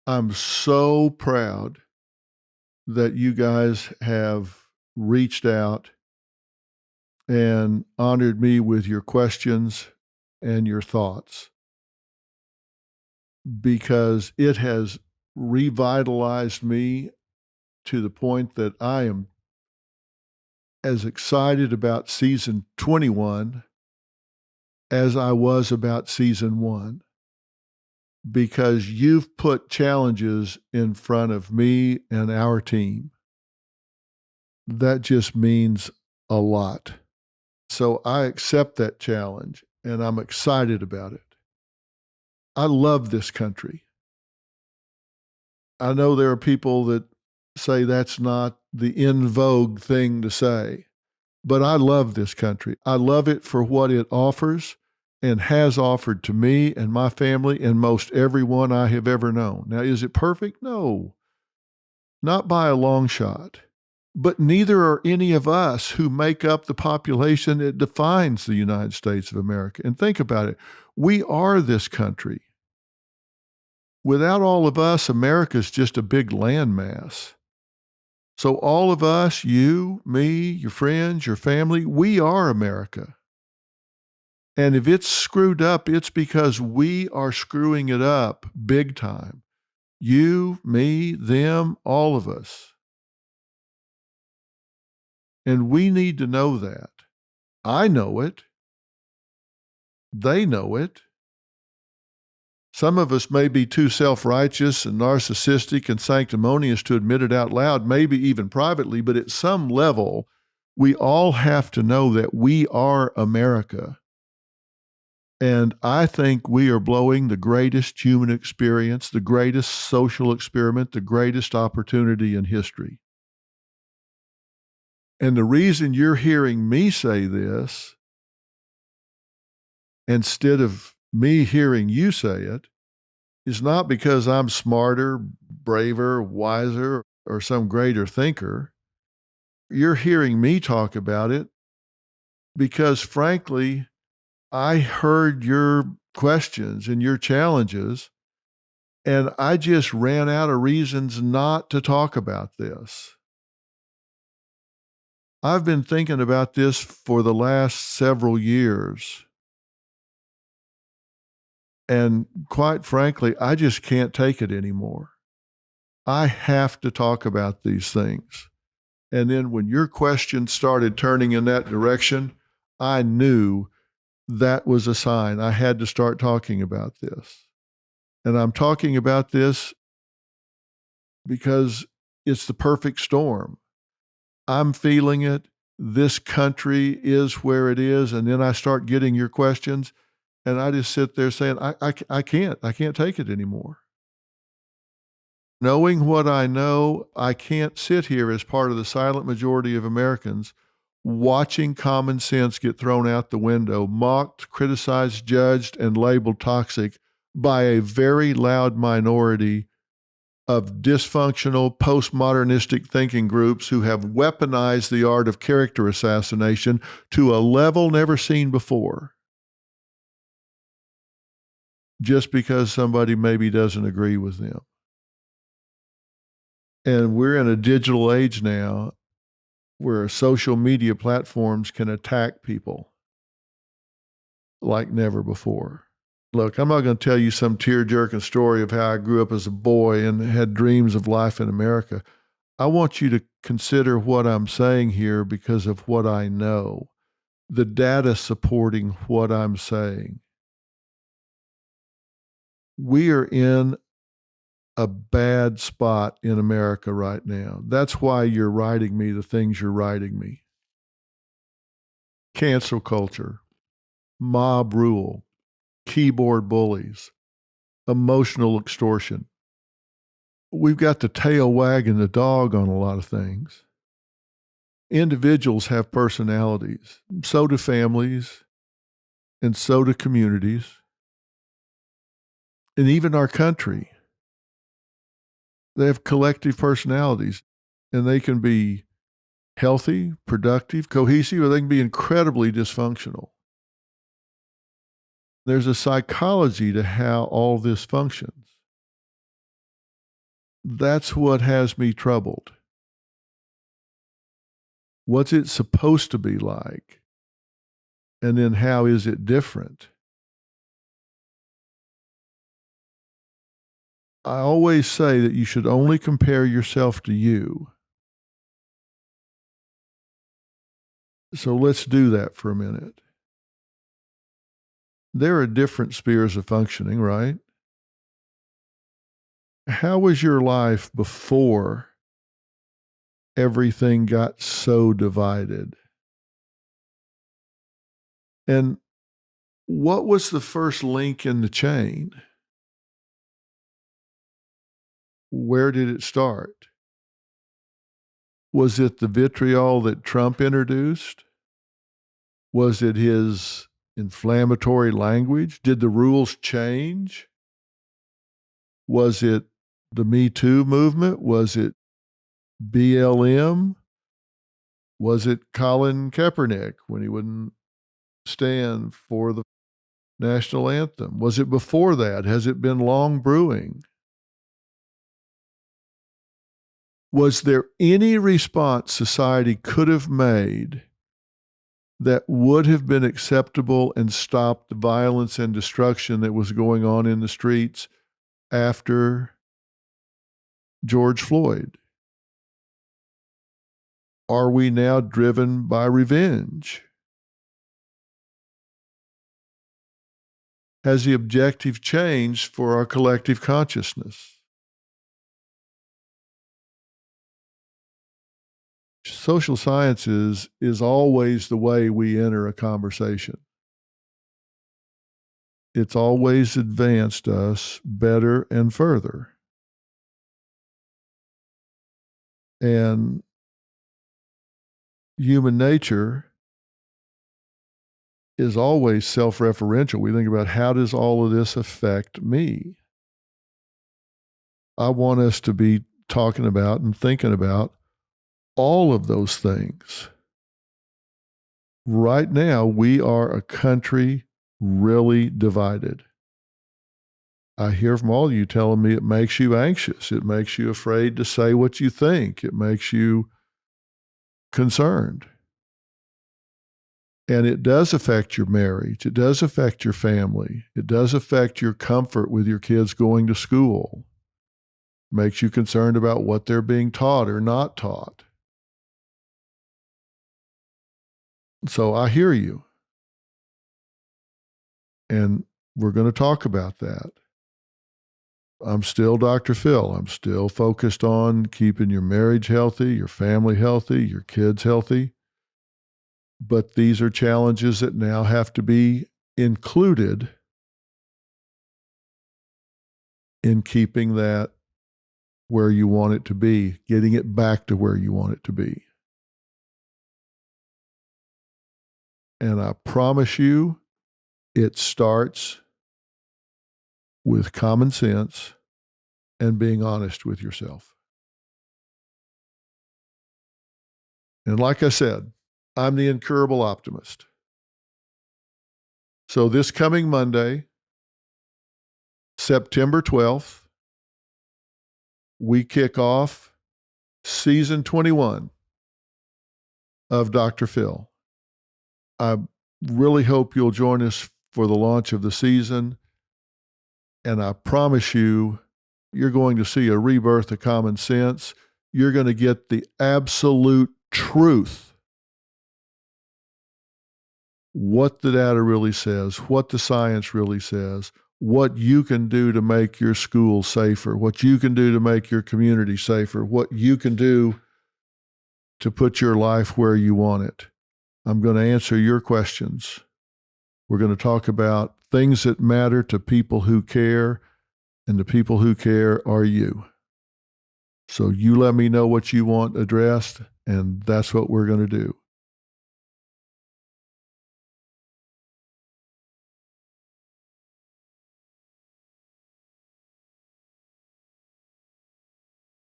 I'm so proud that you guys have reached out and honored me with your questions and your thoughts because it has revitalized me to the point that I am as excited about season 21 as I was about season 1 because you've put challenges in front of me and our team. That just means a lot. So I accept that challenge and I'm excited about it. I love this country. I know there are people that say that's not the in vogue thing to say, but I love this country. I love it for what it offers and has offered to me and my family and most everyone I have ever known. Now, is it perfect? No, not by a long shot. But neither are any of us who make up the population that defines the United States of America. And think about it. We are this country. Without all of us, America's just a big landmass. So all of us, you, me, your friends, your family, we are America. And if it's screwed up, it's because we are screwing it up big time. You, me, them, all of us. And we need to know that. I know it. They know it. Some of us may be too self-righteous and narcissistic and sanctimonious to admit it out loud, maybe even privately, but at some level, we all have to know that we are America. And I think we are blowing the greatest human experience, the greatest social experiment, the greatest opportunity in history. And the reason you're hearing me say this, instead of me hearing you say it, is not because I'm smarter, braver, wiser, or some greater thinker. You're hearing me talk about it because, frankly, I heard your questions and your challenges, and I just ran out of reasons not to talk about this. I've been thinking about this for the last several years. And quite frankly, I just can't take it anymore. I have to talk about these things. And then when your questions started turning in that direction, I knew that was a sign I had to start talking about this. And I'm talking about this because it's the perfect storm. I'm feeling it. This country is where it is. And then I start getting your questions. And I just sit there saying, I can't take it anymore. Knowing what I know, I can't sit here as part of the silent majority of Americans watching common sense get thrown out the window, mocked, criticized, judged, and labeled toxic by a very loud minority of dysfunctional, postmodernistic thinking groups who have weaponized the art of character assassination to a level never seen before, just because somebody maybe doesn't agree with them. And we're in a digital age now where social media platforms can attack people like never before. Look, I'm not going to tell you some tear-jerking story of how I grew up as a boy and had dreams of life in America. I want you to consider what I'm saying here because of what I know, the data supporting what I'm saying. We are in a bad spot in America right now. That's why you're writing me the things you're writing me. Cancel culture, mob rule, keyboard bullies, emotional extortion. We've got the tail wagging the dog on a lot of things. Individuals have personalities. So do families, and so do communities, and even our country. They have collective personalities, and they can be healthy, productive, cohesive, or they can be incredibly dysfunctional. There's a psychology to how all this functions. That's what has me troubled. What's it supposed to be like? And then how is it different? I always say that you should only compare yourself to you. So let's do that for a minute. There are different spheres of functioning, right? How was your life before everything got so divided? And what was the first link in the chain? Where did it start? Was it the vitriol that Trump introduced? Was it his inflammatory language? Did the rules change? Was it the Me Too movement? Was it BLM? Was it Colin Kaepernick when he wouldn't stand for the national anthem? Was it before that? Has it been long brewing? Was there any response society could have made that would have been acceptable and stopped the violence and destruction that was going on in the streets after George Floyd? Are we now driven by revenge? Has the objective changed for our collective consciousness? Social sciences is always the way we enter a conversation. It's always advanced us better and further. And human nature is always self-referential. We think about, how does all of this affect me? I want us to be talking about and thinking about all of those things. Right now, we are a country really divided. I hear from all of you telling me it makes you anxious. It makes you afraid to say what you think. It makes you concerned. And it does affect your marriage. It does affect your family. It does affect your comfort with your kids going to school. It makes you concerned about what they're being taught or not taught. So I hear you. And we're going to talk about that. I'm still Dr. Phil. I'm still focused on keeping your marriage healthy, your family healthy, your kids healthy. But these are challenges that now have to be included in keeping that where you want it to be, getting it back to where you want it to be. And I promise you, it starts with common sense and being honest with yourself. And like I said, I'm the incurable optimist. So this coming Monday, September 12th, we kick off season 21 of Dr. Phil. I really hope you'll join us for the launch of the season. And I promise you, you're going to see a rebirth of common sense. You're going to get the absolute truth. What the data really says, what the science really says, what you can do to make your school safer, what you can do to make your community safer, what you can do to put your life where you want it. I'm going to answer your questions. We're going to talk about things that matter to people who care, and the people who care are you. So you let me know what you want addressed, and that's what we're going to do.